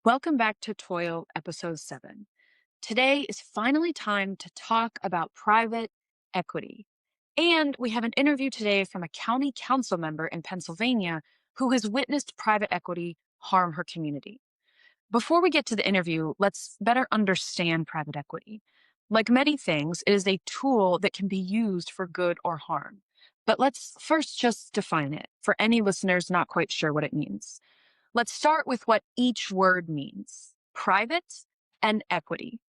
Welcome back to Toil Episode 7. Today is finally time to talk about private equity. And we have an interview today from a county council member in Pennsylvania who has witnessed private equity harm her community. Before we get to the interview, let's better understand private equity. Like many things, it is a tool that can be used for good or harm. But let's first just define it for any listeners not quite sure what it means. Let's start with what each word means: private and equity.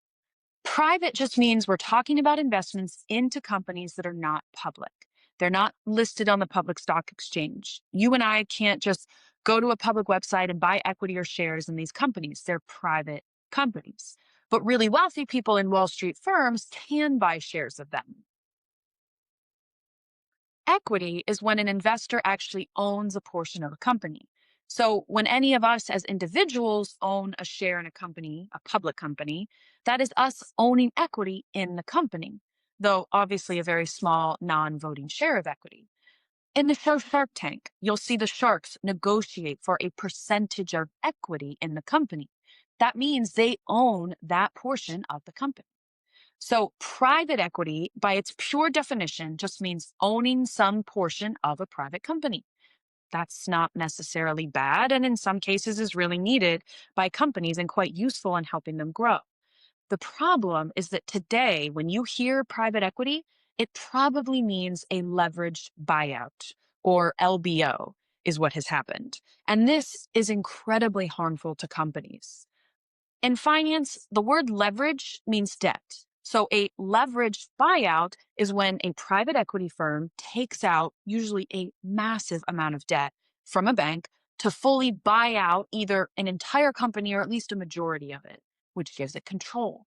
Private just means we're talking about investments into companies that are not public. They're not listed on the public stock exchange. You and I can't just go to a public website and buy equity or shares in these companies. They're private companies. But really wealthy people in Wall Street firms can buy shares of them. Equity is when an investor actually owns a portion of a company. So when any of us as individuals own a share in a company, a public company, that is us owning equity in the company, though obviously a very small non-voting share of equity. In the show Shark Tank, you'll see the sharks negotiate for a percentage of equity in the company. That means they own that portion of the company. So private equity, by its pure definition, just means owning some portion of a private company. That's not necessarily bad, and in some cases is really needed by companies and quite useful in helping them grow. The problem is that today, when you hear private equity, it probably means a leveraged buyout, or LBO is what has happened. And this is incredibly harmful to companies. In finance, the word leverage means debt. So a leveraged buyout is when a private equity firm takes out usually a massive amount of debt from a bank to fully buy out either an entire company or at least a majority of it, which gives it control.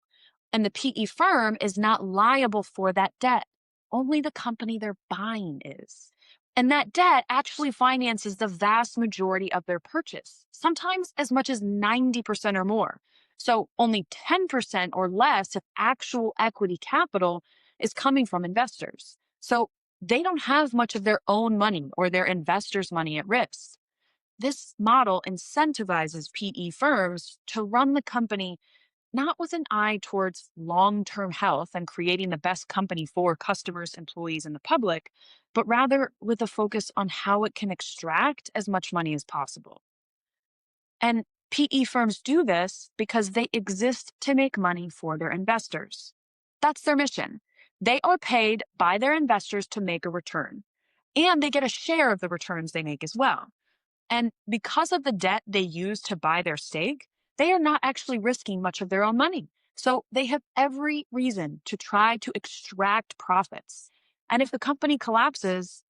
And the PE firm is not liable for that debt. Only the company they're buying is. And that debt actually finances the vast majority of their purchase, sometimes as much as 90% or more. So only 10% or less of actual equity capital is coming from investors. So they don't have much of their own money or their investors' money at risk. This model incentivizes PE firms to run the company not with an eye towards long-term health and creating the best company for customers, employees, and the public, but rather with a focus on how it can extract as much money as possible. And PE firms do this because they exist to make money for their investors. That's their mission. They are paid by their investors to make a return, and they get a share of the returns they make as well. And because of the debt they use to buy their stake, they are not actually risking much of their own money. So they have every reason to try to extract profits. And if the company collapses,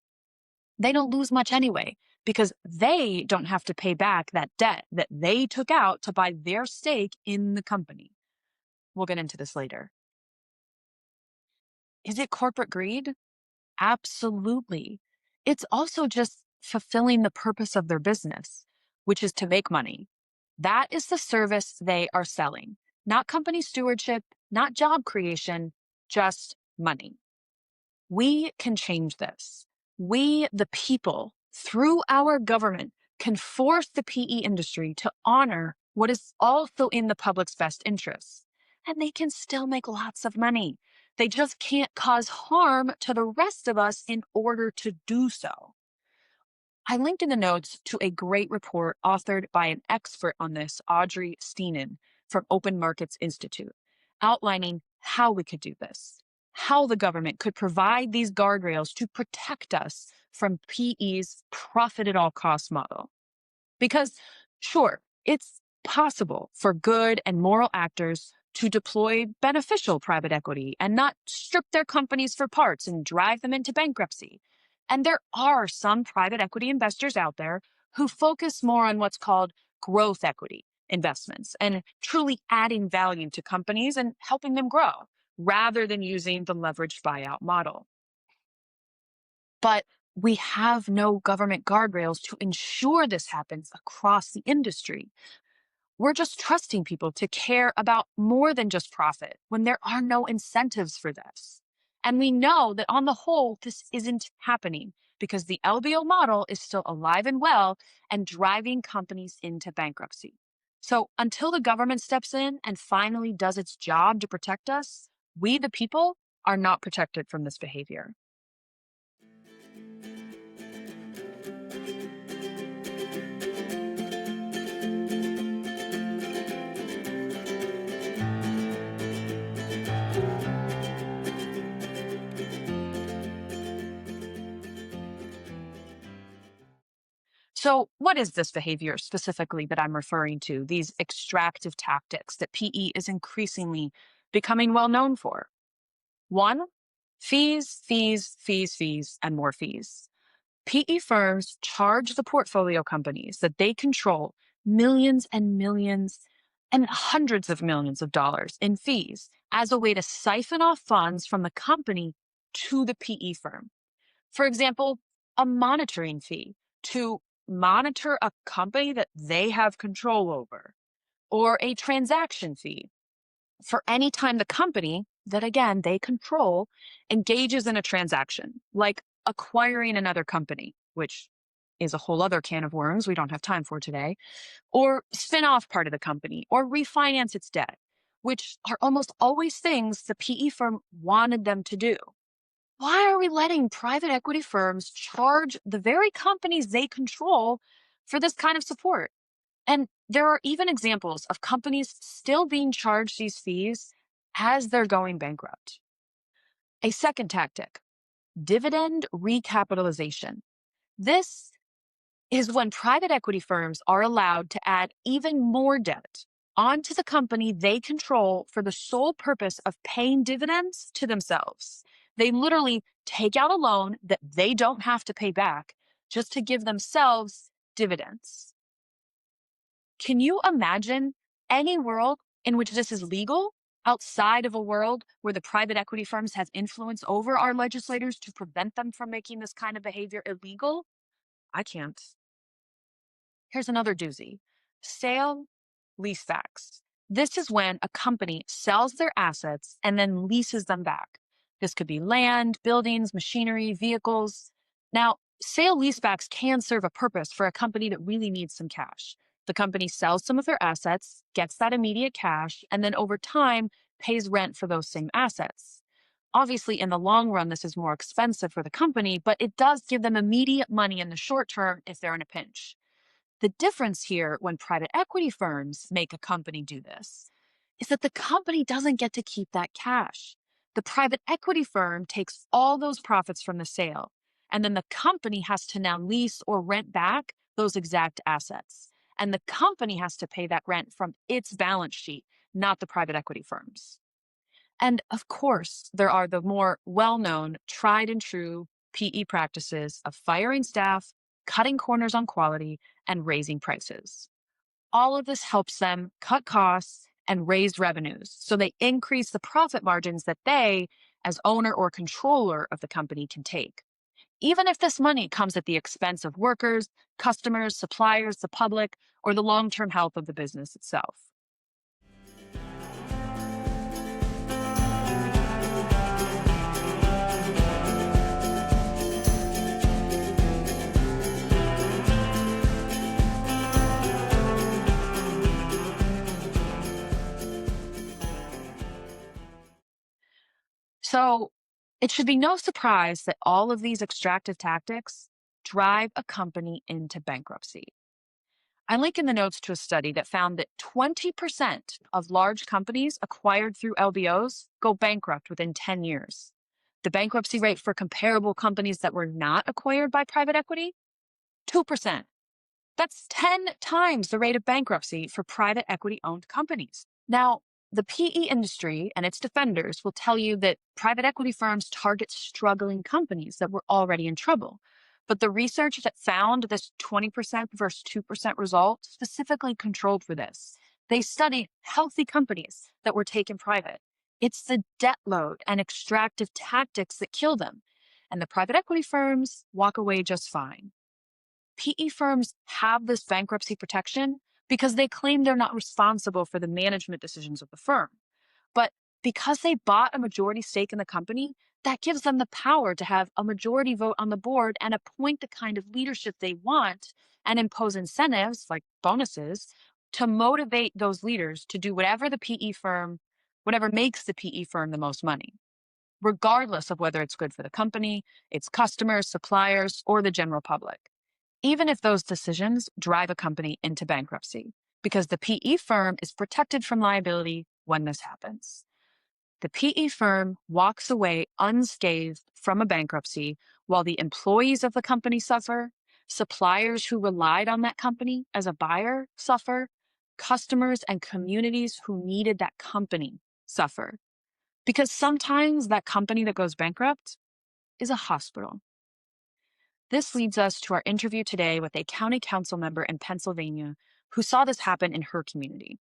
they don't lose much anyway, because they don't have to pay back that debt that they took out to buy their stake in the company. We'll get into this later. Is it corporate greed? Absolutely. It's also just fulfilling the purpose of their business, which is to make money. That is the service they are selling, not company stewardship, not job creation, just money. We can change this. We, the people, through our government, can force the PE industry to honor what is also in the public's best interests. And they can still make lots of money. They just can't cause harm to the rest of us in order to do so. I linked in the notes to a great report authored by an expert on this, Audrey Steenan from Open Markets Institute, outlining how we could do this, how the government could provide these guardrails to protect us from PE's profit at all costs model. Because sure, it's possible for good and moral actors to deploy beneficial private equity and not strip their companies for parts and drive them into bankruptcy. And there are some private equity investors out there who focus more on what's called growth equity investments and truly adding value to companies and helping them grow rather than using the leveraged buyout model. But we have no government guardrails to ensure this happens across the industry. We're just trusting people to care about more than just profit when there are no incentives for this. And we know that on the whole, this isn't happening because the LBO model is still alive and well and driving companies into bankruptcy. So until the government steps in and finally does its job to protect us, we, the people, are not protected from this behavior. So, what is this behavior specifically that I'm referring to? These extractive tactics that PE is increasingly becoming well known for. One, fees, fees, fees, fees, and more fees. PE firms charge the portfolio companies that they control millions and millions and hundreds of millions of dollars in fees as a way to siphon off funds from the company to the PE firm. For example, a monitoring fee to monitor a company that they have control over, or a transaction fee for any time the company that, again, they control engages in a transaction, like acquiring another company, which is a whole other can of worms we don't have time for today, or spin off part of the company, or refinance its debt, which are almost always things the PE firm wanted them to do. Why are we letting private equity firms charge the very companies they control for this kind of support? And there are even examples of companies still being charged these fees as they're going bankrupt. A second tactic, dividend recapitalization. This is when private equity firms are allowed to add even more debt onto the company they control for the sole purpose of paying dividends to themselves. They literally take out a loan that they don't have to pay back just to give themselves dividends. Can you imagine any world in which this is legal outside of a world where the private equity firms have influence over our legislators to prevent them from making this kind of behavior illegal? I can't. Here's another doozy. Sale leasebacks. This is when a company sells their assets and then leases them back. This could be land, buildings, machinery, vehicles. Now, sale leasebacks can serve a purpose for a company that really needs some cash. The company sells some of their assets, gets that immediate cash, and then over time pays rent for those same assets. Obviously, in the long run, this is more expensive for the company, but it does give them immediate money in the short term if they're in a pinch. The difference here when private equity firms make a company do this is that the company doesn't get to keep that cash. The private equity firm takes all those profits from the sale, and then the company has to now lease or rent back those exact assets. And the company has to pay that rent from its balance sheet, not the private equity firms. And of course, there are the more well known, tried and true PE practices of firing staff, cutting corners on quality, and raising prices. All of this helps them cut costs and raise revenues. So they increase the profit margins that they, as owner or controller of the company, can take. Even if this money comes at the expense of workers, customers, suppliers, the public, or the long term health of the business itself. So it should be no surprise that all of these extractive tactics drive a company into bankruptcy. I link in the notes to a study that found that 20% of large companies acquired through LBOs go bankrupt within 10 years. The bankruptcy rate for comparable companies that were not acquired by private equity, 2%. That's 10 times the rate of bankruptcy for private equity owned companies. Now, the PE industry and its defenders will tell you that private equity firms target struggling companies that were already in trouble. But the research that found this 20% versus 2% result specifically controlled for this. They studied healthy companies that were taken private. It's the debt load and extractive tactics that kill them. And the private equity firms walk away just fine. PE firms have this bankruptcy protection because they claim they're not responsible for the management decisions of the firm. But because they bought a majority stake in the company, that gives them the power to have a majority vote on the board and appoint the kind of leadership they want and impose incentives like bonuses to motivate those leaders to do whatever makes the PE firm the most money, regardless of whether it's good for the company, its customers, suppliers, or the general public, even if those decisions drive a company into bankruptcy, because the PE firm is protected from liability when this happens. The PE firm walks away unscathed from a bankruptcy while the employees of the company suffer, suppliers who relied on that company as a buyer suffer, customers and communities who needed that company suffer. Because sometimes that company that goes bankrupt is a hospital. This leads us to our interview today with a county council member in Pennsylvania who saw this happen in her community.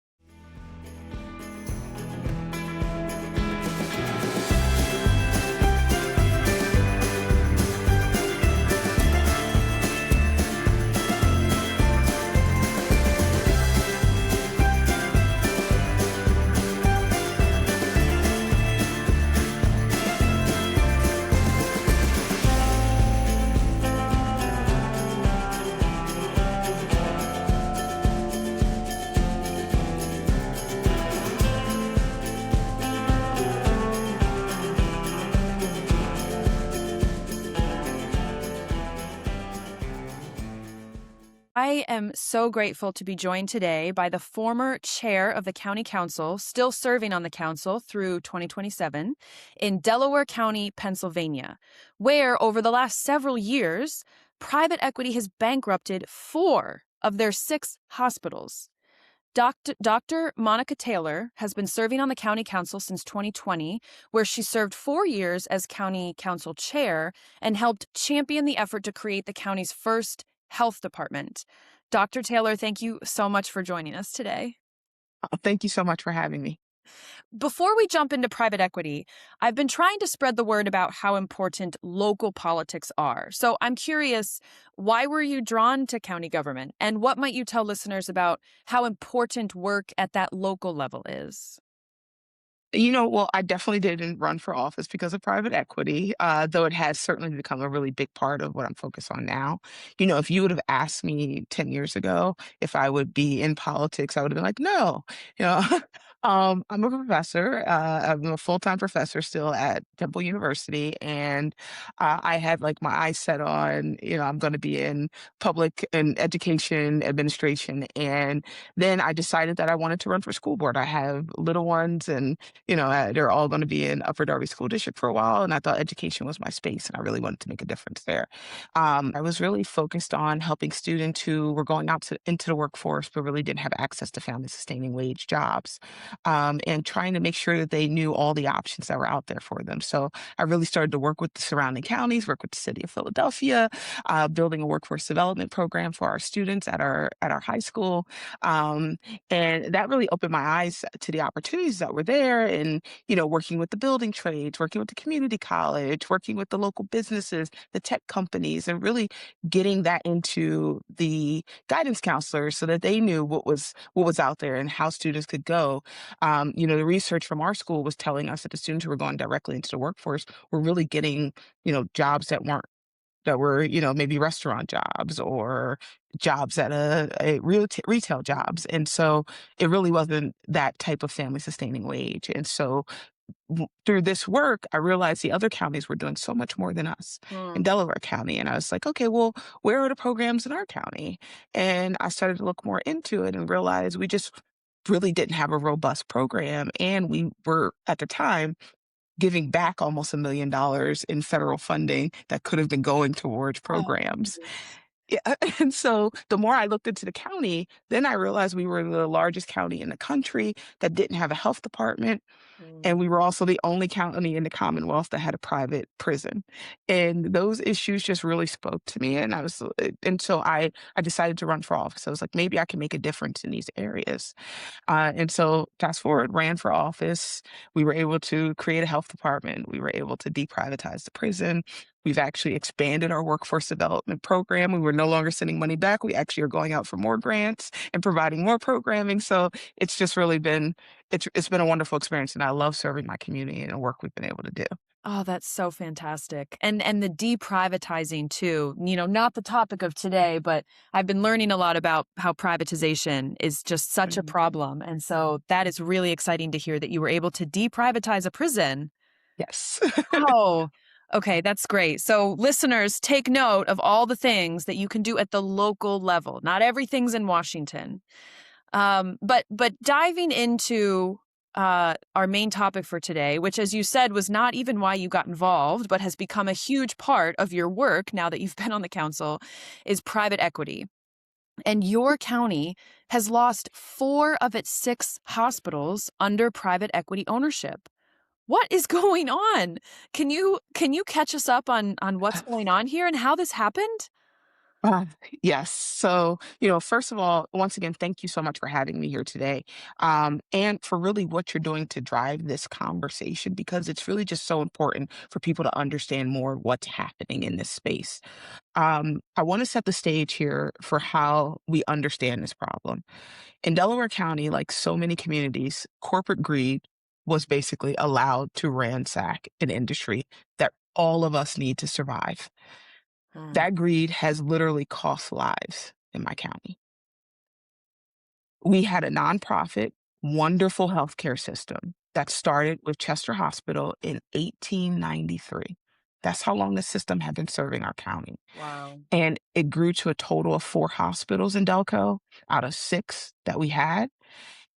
I am so grateful to be joined today by the former chair of the county council, still serving on the council through 2027, in Delaware County, Pennsylvania, where over the last several years, private equity has bankrupted 4 of their 6 hospitals. Dr. Monica Taylor has been serving on the county council since 2020, where she served 4 years as county council chair and helped champion the effort to create the county's first health department. Dr. Taylor, thank you so much for joining us today. Thank you so much for having me. Before we jump into private equity, I've been trying to spread the word about how important local politics are. So I'm curious, why were you drawn to county government? And what might you tell listeners about how important work at that local level is? Well, I definitely didn't run for office because of private equity, though it has certainly become a really big part of what I'm focused on now. If you would have asked me 10 years ago if I would be in politics, I would have been like, no. You know, I'm a professor. I'm a full-time professor still at Temple University, and I had like my eyes set on, I'm going to be in public and education administration, and then I decided that I wanted to run for school board. I have little ones, and they're all going to be in Upper Darby School District for a while, and I thought education was my space, and I really wanted to make a difference there. I was really focused on helping students who were going out into the workforce, but really didn't have access to family-sustaining wage jobs, and trying to make sure that they knew all the options that were out there for them. So I really started to work with the surrounding counties, work with the city of Philadelphia, building a workforce development program for our students at our high school, and that really opened my eyes to the opportunities that were there. And, working with the building trades, working with the community college, working with the local businesses, the tech companies, and really getting that into the guidance counselors so that they knew what was out there and how students could go. The research from our school was telling us that the students who were going directly into the workforce were really getting, jobs that were, maybe restaurant jobs or jobs at a retail jobs. And so it really wasn't that type of family sustaining wage. And so through this work, I realized the other counties were doing so much more than us in Delaware County. And I was like, okay, well, where are the programs in our county? And I started to look more into it and realized we just really didn't have a robust program. And we were at the time giving back almost $1 million in federal funding that could have been going towards programs. Yeah. And so the more I looked into the county, then I realized we were the largest county in the country that didn't have a health department. And we were also the only county in the Commonwealth that had a private prison. And those issues just really spoke to me. And so I decided to run for office. I was like, maybe I can make a difference in these areas. And so fast forward, ran for office. We were able to create a health department. We were able to deprivatize the prison. We've actually expanded our workforce development program. We were no longer sending money back. We actually are going out for more grants and providing more programming. So it's just really been it's been a wonderful experience, and I love serving my community and the work we've been able to do. Oh, that's so fantastic. And the deprivatizing too, not the topic of today, but I've been learning a lot about how privatization is just such a Mhm. problem. And so that is really exciting to hear that you were able to deprivatize a prison. Yes. Oh, okay, that's great. So listeners, take note of all the things that you can do at the local level. Not everything's in Washington. But diving into our main topic for today, which, as you said, was not even why you got involved, but has become a huge part of your work now that you've been on the council, is private equity. And your county has lost 4 of its 6 hospitals under private equity ownership. What is going on? Can you catch us up on what's going on here and how this happened? Uh, yes. So, first of all, once again, thank you so much for having me here today. And for really what you're doing to drive this conversation, because it's really just so important for people to understand more what's happening in this space. I want to set the stage here for how we understand this problem. In Delaware County, like so many communities, corporate greed was basically allowed to ransack an industry that all of us need to survive. Hmm. That greed has literally cost lives in my county. We had a nonprofit, wonderful healthcare system that started with Chester Hospital in 1893. That's how long the system had been serving our county. Wow. And it grew to a total of 4 hospitals in Delco out of 6 that we had.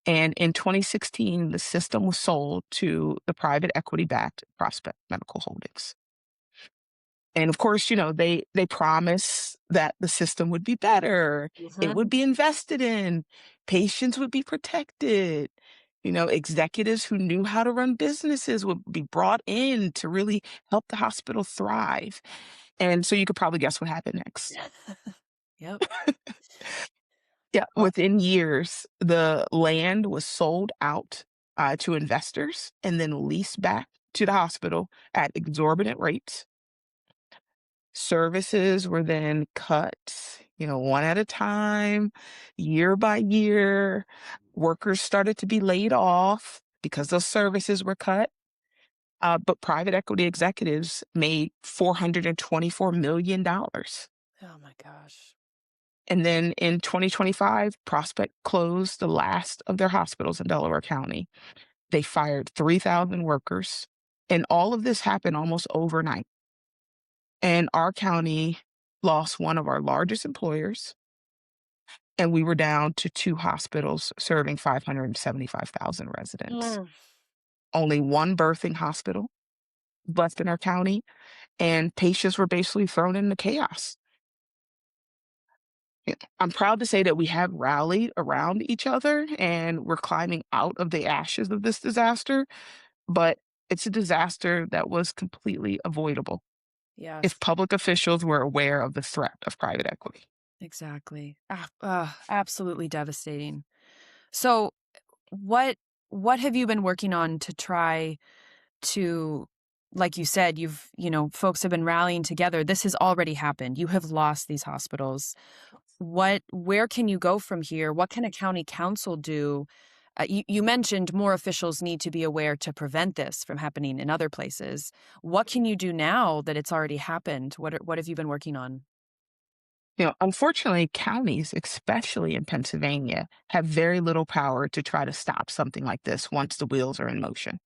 And in 2016, the system was sold to the private equity-backed Prospect Medical Holdings. And of course, they promise that the system would be better, it would Mhm. be invested in, patients would be protected. Executives who knew how to run businesses would be brought in to really help the hospital thrive. And so you could probably guess what happened next. Yep. Yeah, Oh, within years, the land was sold out to investors and then leased back to the hospital at exorbitant rates. Services were then cut, one at a time, year by year. Workers started to be laid off because those services were cut. But private equity executives made $424 million. oh my gosh. And then in 2025, Prospect closed the last of their hospitals in Delaware County. They fired 3,000 workers. And all of this happened almost overnight. And our county lost one of our largest employers, and we were down to 2 hospitals serving 575,000 residents. Mm. Only one birthing hospital left in our county, and patients were basically thrown into chaos. I'm proud to say that we have rallied around each other and we're climbing out of the ashes of this disaster, but it's a disaster that was completely avoidable Yes, if public officials were aware of the threat of private equity. exactly. Absolutely devastating. So, what what have you been working on to try to, like you said, folks have been rallying together. This has already happened. You have lost these hospitals. Where can you go from here? What can a county council do? You mentioned more officials need to be aware to prevent this from happening in other places. What can you do now that it's already happened? What have you been working on? Unfortunately, counties, especially in Pennsylvania, have very little power to try to stop something like this once the wheels are in motion.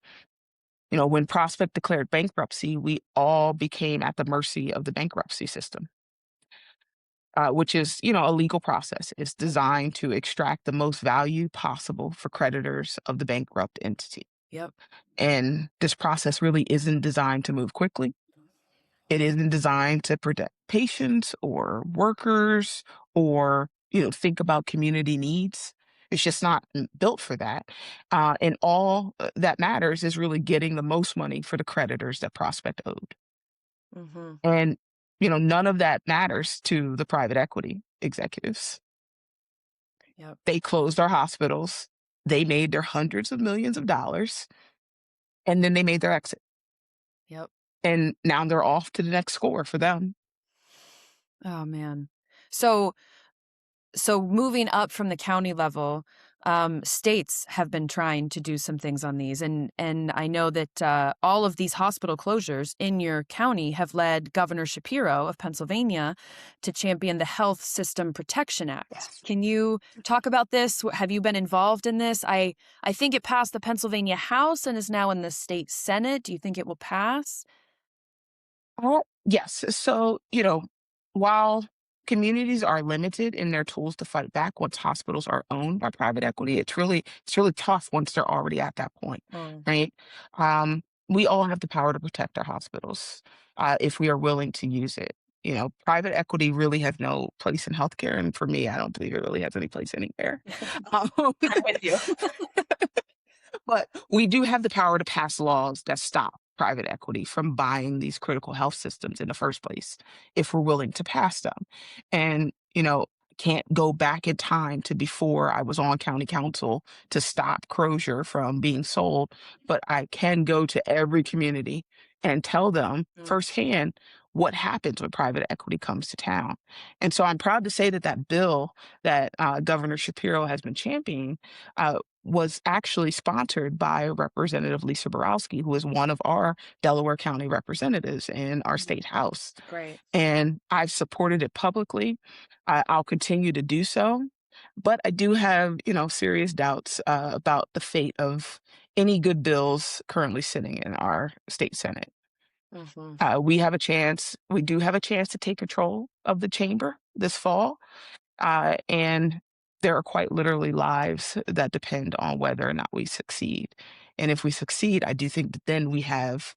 When Prospect declared bankruptcy, we all became at the mercy of the bankruptcy system, which is, a legal process. It's designed to extract the most value possible for creditors of the bankrupt entity. Yep. And this process really isn't designed to move quickly. It isn't designed to protect patients or workers or, think about community needs. It's just not built for that. And all that matters is really getting the most money for the creditors that Prospect owed. Mm-hmm. And, none of that matters to the private equity executives. Yep. They closed our hospitals. They made their hundreds of millions of dollars and then they made their exit. Yep. And now they're off to the next score for them. Oh man. So moving up from the county level, States have been trying to do some things on these, and I know that all of these hospital closures in your county have led Governor Shapiro of Pennsylvania to champion the Health System Protection Act. Yes. Can you talk about this? Have you been involved in this? I think it passed the Pennsylvania House and is now in the state Senate. Do you think it will pass? Yes. So, while communities are limited in their tools to fight back once hospitals are owned by private equity, it's really tough once they're already at that point, Mm. right? We all have the power to protect our hospitals if we are willing to use it. Private equity really has no place in healthcare, and for me, I don't believe it really has any place anywhere. Um, I'm with you. But we do have the power to pass laws that stop private equity from buying these critical health systems in the first place if we're willing to pass them. And, can't go back in time to before I was on county council to stop Crozier from being sold, but I can go to every community and tell them Mm. firsthand what happens when private equity comes to town. And so I'm proud to say that that bill that Governor Shapiro has been championing was actually sponsored by Representative Lisa Borowski, who is one of our Delaware County representatives in our state house. Great. And I've supported it publicly. I'll continue to do so. But I do have, serious doubts about the fate of any good bills currently sitting in our state Senate. Hmm. We do have a chance to take control of the chamber this fall. And there are quite literally lives that depend on whether or not we succeed. And if we succeed, I do think that then we have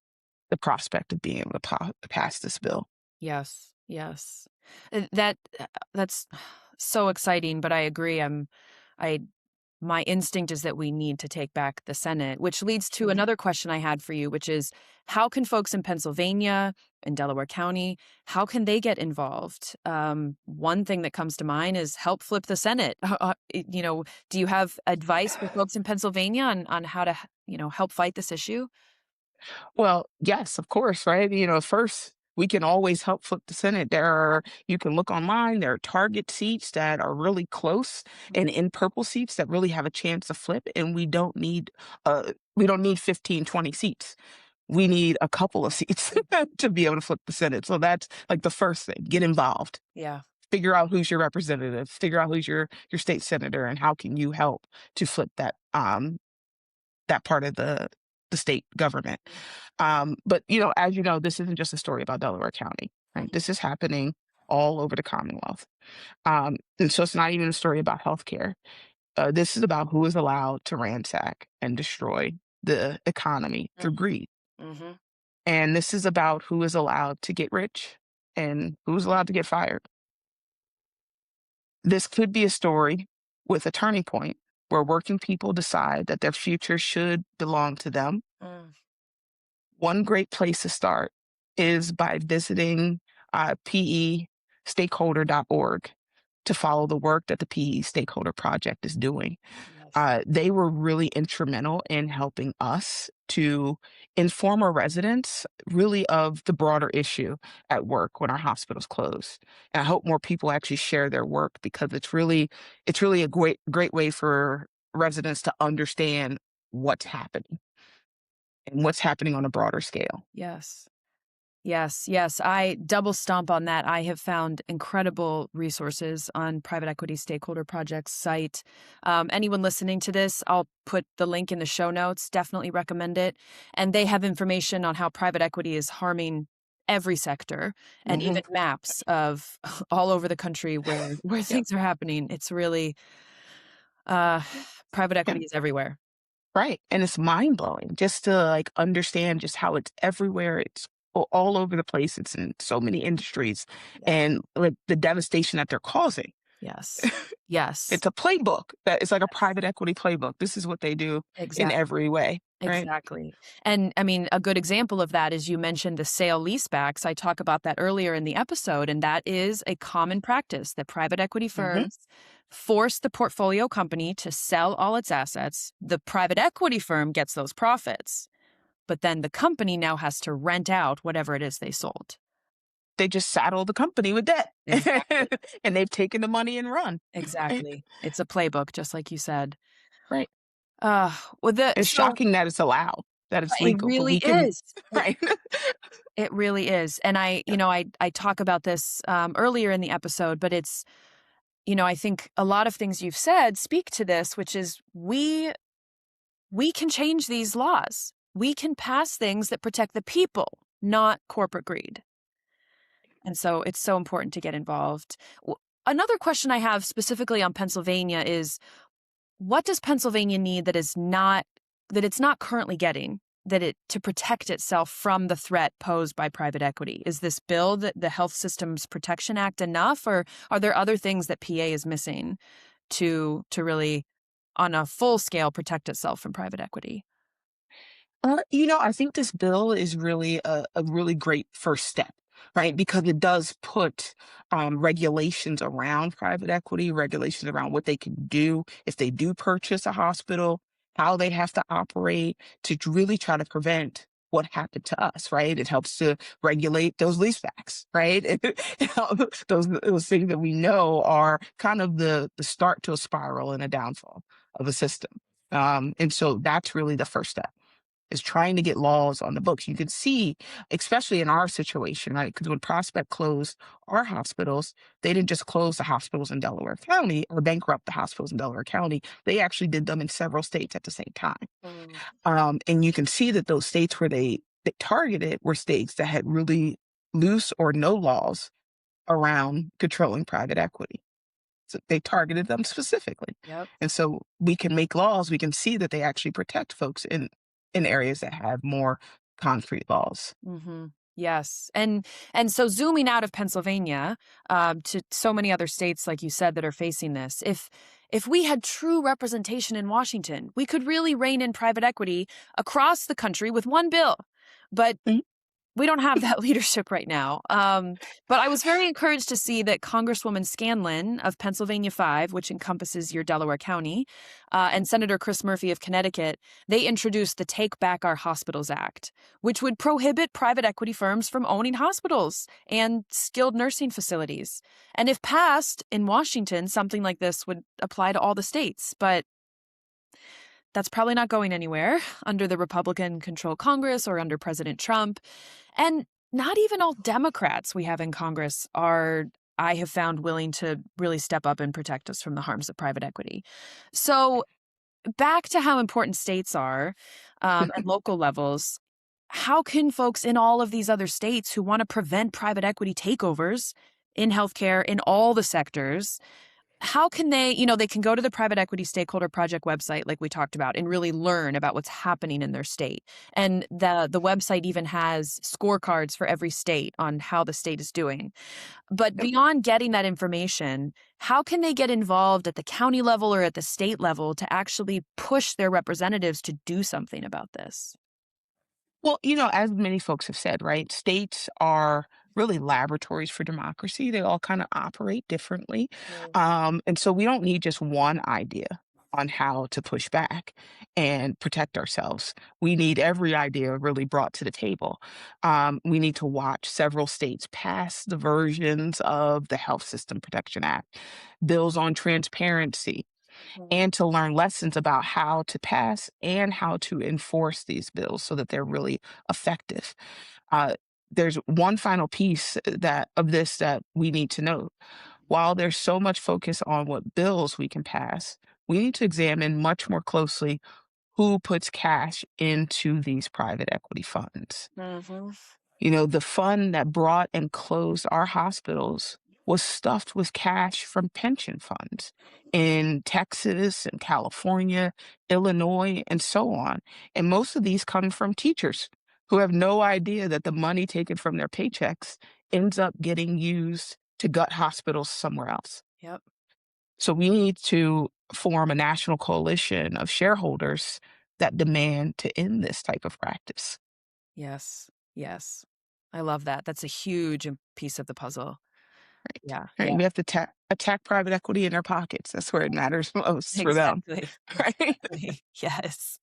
the prospect of being able to pass this bill. Yes, yes. That's so exciting, but I agree. I My instinct is that we need to take back the Senate, which leads to Mhm. another question I had for you, which is how can folks in Pennsylvania and Delaware County, how can they get involved? One thing that comes to mind is help flip the Senate. Do you have advice for folks in Pennsylvania on how to, help fight this issue? Well, yes, of course, right? First, we can always help flip the Senate. You can look online, there are target seats that are really close and in purple seats that really have a chance to flip. And we don't need 15, 20 seats. We need a couple of seats to be able to flip the Senate. So that's like the first thing. Get involved. Yeah. Figure out who's your representative. Figure out who's your state senator, and how can you help to flip that part of the state government. But as you know, this isn't just a story about Delaware County, right? This is happening all over the Commonwealth. And so it's not even a story about healthcare. This is about who is allowed to ransack and destroy the economy through greed. Mm-hmm. And this is about who is allowed to get rich and who's allowed to get fired. This could be a story with a turning point where working people decide that their future should belong to them. Mm. One great place to start is by visiting pestakeholder.org to follow the work that the PE Stakeholder Project is doing. Yes. They were really instrumental in helping us to inform our residents really of the broader issue at work when our hospitals close. And I hope more people actually share their work because it's really a great way for residents to understand what's happening and what's happening on a broader scale. Yes. Yes, yes. I double stomp on that. I have found incredible resources on Private Equity Stakeholder Project's site. Anyone listening to this, I'll put the link in the show notes. Definitely recommend it. And they have information on how private equity is harming every sector and Mhm. even maps of all over the country where Yeah. things are happening. It's really uh, private Yeah. equity is everywhere. Right. And it's mind blowing just to like understand just how it's everywhere. It's all over the place. It's in so many industries Yeah. and like the devastation that they're causing. Yes. Yes. It's a playbook that is like a private equity playbook. This is what they do in Exactly. every way. Right. Exactly. And I mean, a good example of that is you mentioned the sale leasebacks. I talk about that earlier in the episode, and that is a common practice that private equity Hmm. firms force the portfolio company to sell all its assets. The private equity firm gets those profits, but then the company now has to rent out whatever it is they sold. They just saddle the company with debt Exactly. and they've taken the money and run. Right. Exactly. It's a playbook, just like you said. Right. Uh, well, the It's so shocking that it's allowed, that it's it legal, but really we can is. right. It really is. And I talk about this earlier in the episode, but it's, I think a lot of things you've said speak to this, which is we can change these laws. We can pass things that protect the people, not corporate greed. And so it's so important to get involved. Another question I have specifically on Pennsylvania is, what does Pennsylvania need that it's not currently getting, to protect itself from the threat posed by private equity? Is this bill, the Health Systems Protection Act, enough, or are there other things that PA is missing to really, on a full scale, protect itself from private equity? I think this bill is really a really great first step, right? Because it does put regulations around private equity, regulations around what they can do if they do purchase a hospital, how they have to operate to really try to prevent what happened to us, right? It helps to regulate those leasebacks, right? Those things that we know are kind of the start to a spiral and a downfall of a system. And so that's really the first step is trying to get laws on the books. You can see, especially in our situation, right? Because when Prospect closed our hospitals, they didn't just close the hospitals in Delaware County or bankrupt the hospitals in Delaware County. They actually did them in several states at the same time. Mm. And you can see that those states where they targeted were states that had really loose or no laws around controlling private equity. So they targeted them specifically. Yep. And so we can make laws, we can see that they actually protect folks in areas that have more concrete laws. Mm-hmm. Yes. And so zooming out of Pennsylvania to so many other states, like you said, that are facing this, if we had true representation in Washington, we could really rein in private equity across the country with one bill. But Mhm. we don't have that leadership right now. But I was very encouraged to see that Congresswoman Scanlon of Pennsylvania 5, which encompasses your Delaware County, and Senator Chris Murphy of Connecticut, they introduced the Take Back Our Hospitals Act, which would prohibit private equity firms from owning hospitals and skilled nursing facilities. And if passed in Washington, something like this would apply to all the states. But that's probably not going anywhere under the Republican controlled Congress or under President Trump. And not even all Democrats we have in Congress are, I have found, willing to really step up and protect us from the harms of private equity. So, back to how important states are and local levels. How can folks in all of these other states who want to prevent private equity takeovers in healthcare in all the sectors, how can they can go to the Private Equity Stakeholder Project website, like we talked about, and really learn about what's happening in their state. And the website even has scorecards for every state on how the state is doing. But Yep. beyond getting that information, how can they get involved at the county level or at the state level to actually push their representatives to do something about this? Well, as many folks have said, right, states are really laboratories for democracy. They all kind of operate differently. Mm. And so we don't need just one idea on how to push back and protect ourselves. We need every idea really brought to the table. We need to watch several states pass the versions of the Health System Protection Act, bills on transparency, Mm. and to learn lessons about how to pass and how to enforce these bills so that they're really effective. Uh, there's one final piece that we need to note. While there's so much focus on what bills we can pass, we need to examine much more closely who puts cash into these private equity funds. Mhm. The fund that brought and closed our hospitals was stuffed with cash from pension funds in Texas and California, Illinois, and so on. And most of these come from teachers who have no idea that the money taken from their paychecks ends up getting used to gut hospitals somewhere else. Yep. So we need to form a national coalition of shareholders that demand to end this type of practice. Yes. Yes. I love that. That's a huge piece of the puzzle. Right. Yeah. Right. Yeah. We have to attack private equity in their pockets. That's where it matters most for them. Exactly. Right. Exactly. Yes.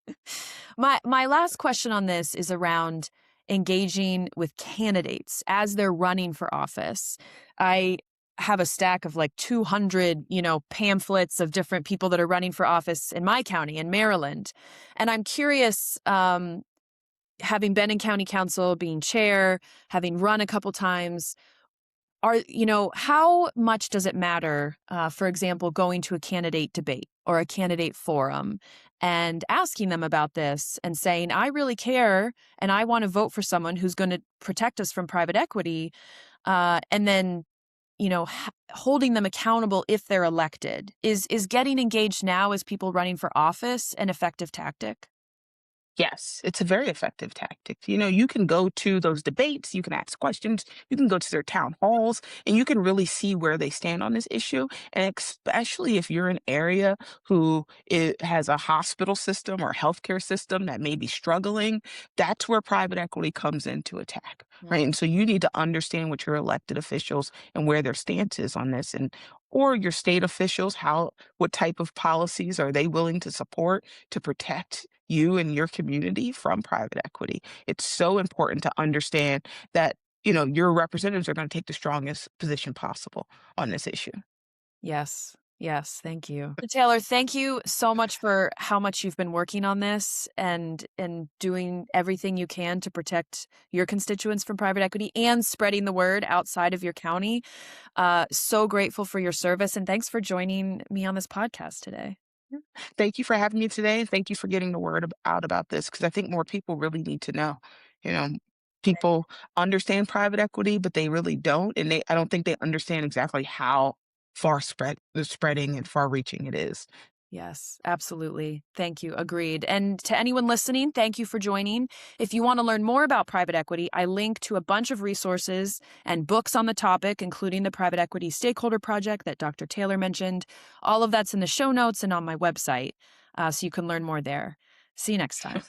My last question on this is around engaging with candidates as they're running for office. I have a stack of like 200, pamphlets of different people that are running for office in my county in Maryland. And I'm curious, having been in county council, being chair, having run a couple times, how much does it matter, for example, going to a candidate debate or a candidate forum and asking them about this and saying, I really care and I want to vote for someone who's going to protect us from private equity, and then holding them accountable if they're elected. Is getting engaged now as people running for office an effective tactic? Yes, it's a very effective tactic. You can go to those debates, you can ask questions, you can go to their town halls, and you can really see where they stand on this issue. And especially if you're an area who has a hospital system or healthcare system that may be struggling, that's where private equity comes into attack, right? And so you need to understand what your elected officials and where their stance is on this, and or your state officials, what type of policies are they willing to support to protect you and your community from private equity. It's so important to understand that, your representatives are going to take the strongest position possible on this issue. Yes. Yes. Thank you. Taylor, thank you so much for how much you've been working on this and doing everything you can to protect your constituents from private equity and spreading the word outside of your county. So grateful for your service, and thanks for joining me on this podcast today. Thank you for having me today. Thank you for getting the word out about this, because I think more people really need to know. You know, People understand private equity, but they really don't, and I don't think they understand exactly how spreading and far reaching it is. Yes, absolutely. Thank you. Agreed. And to anyone listening, thank you for joining. If you want to learn more about private equity, I link to a bunch of resources and books on the topic, including the Private Equity Stakeholder Project that Dr. Taylor mentioned. All of that's in the show notes and on my website, so you can learn more there. See you next time.